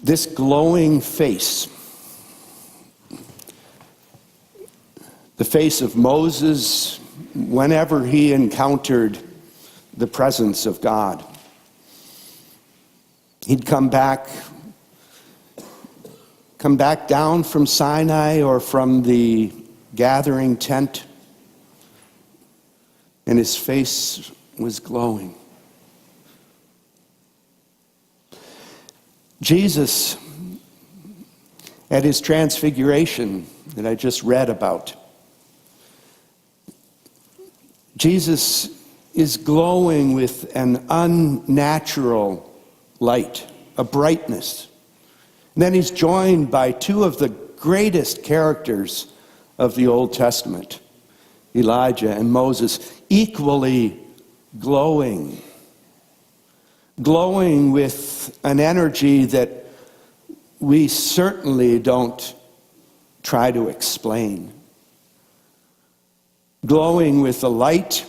This glowing face, the face of Moses whenever he encountered the presence of God. He'd come back down from Sinai or from the gathering tent, and his face was glowing. Jesus, at his transfiguration that I just read about, Jesus is glowing with an unnatural light, a brightness. And then he's joined by two of the greatest characters of the Old Testament, Elijah and Moses, equally glowing with an energy that we certainly don't try to explain. Glowing with a light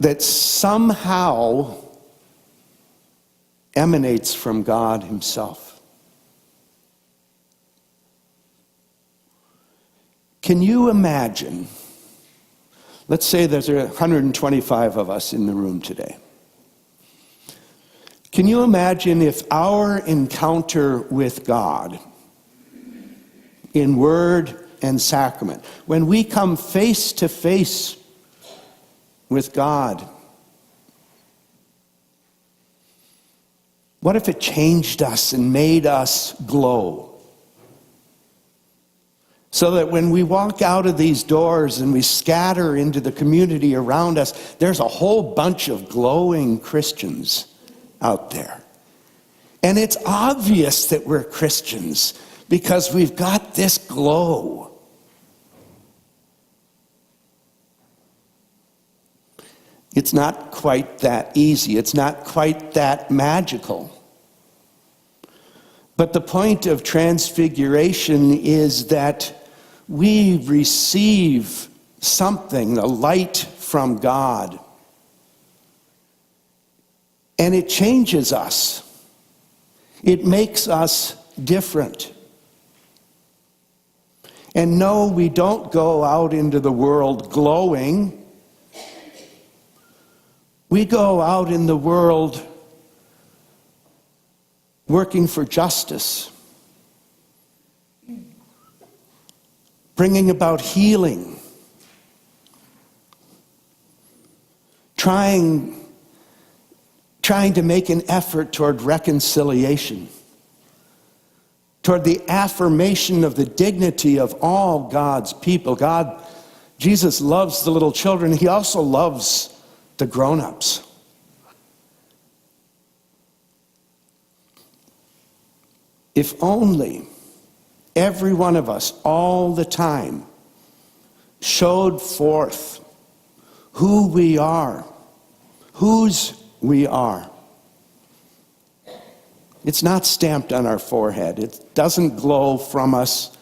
that somehow emanates from God himself. Can you imagine, let's say there's 125 of us in the room today. Can you imagine if our encounter with God in word and sacrament, when we come face to face with God, what if it changed us and made us glow? So that when we walk out of these doors and we scatter into the community around us, there's a whole bunch of glowing Christians out there. And it's obvious that we're Christians because we've got this glow. It's not quite that easy. It's not quite that magical. But the point of transfiguration is that we receive something, a light from God. And it changes us. It makes us different. And no, we don't go out into the world glowing. We go out in the world working for justice, bringing about healing, trying to make an effort toward reconciliation, toward the affirmation of the dignity of all God's people. Jesus loves the little children. He also loves the grown-ups. If only every one of us all the time showed forth who we are, whose we are. It's not stamped on our forehead. It doesn't glow from us,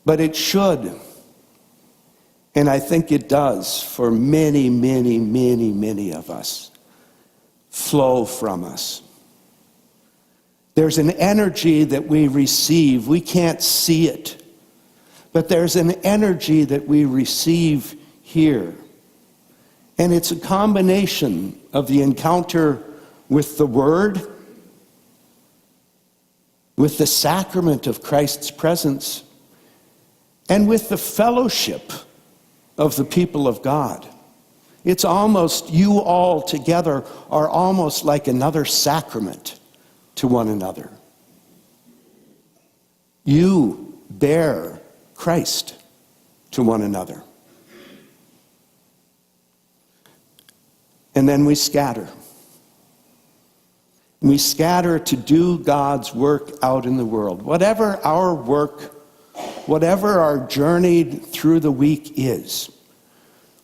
but it should. And I think it does for many, many, many, many of us. Flow from us. There's an energy that we receive. We can't see it. But there's an energy that we receive here. And it's a combination of the encounter with the Word, with the sacrament of Christ's presence, and with the fellowship of the people of God. It's almost, you all together are almost like another sacrament to one another. You bear Christ to one another. And then we scatter. We scatter to do God's work out in the world. Whatever our work, whatever our journey through the week is,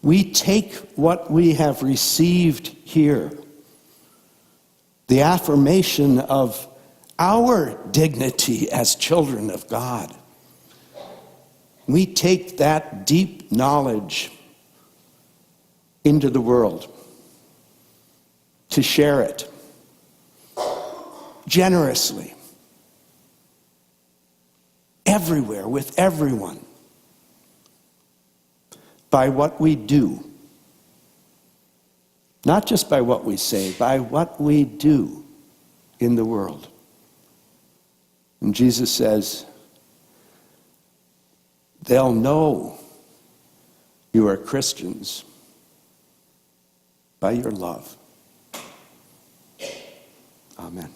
we take what we have received here, the affirmation of our dignity as children of God. We take that deep knowledge into the world to share it generously everywhere, with everyone, by what we do. Not just by what we say, by what we do in the world. And Jesus says, they'll know you are Christians by your love. Amen.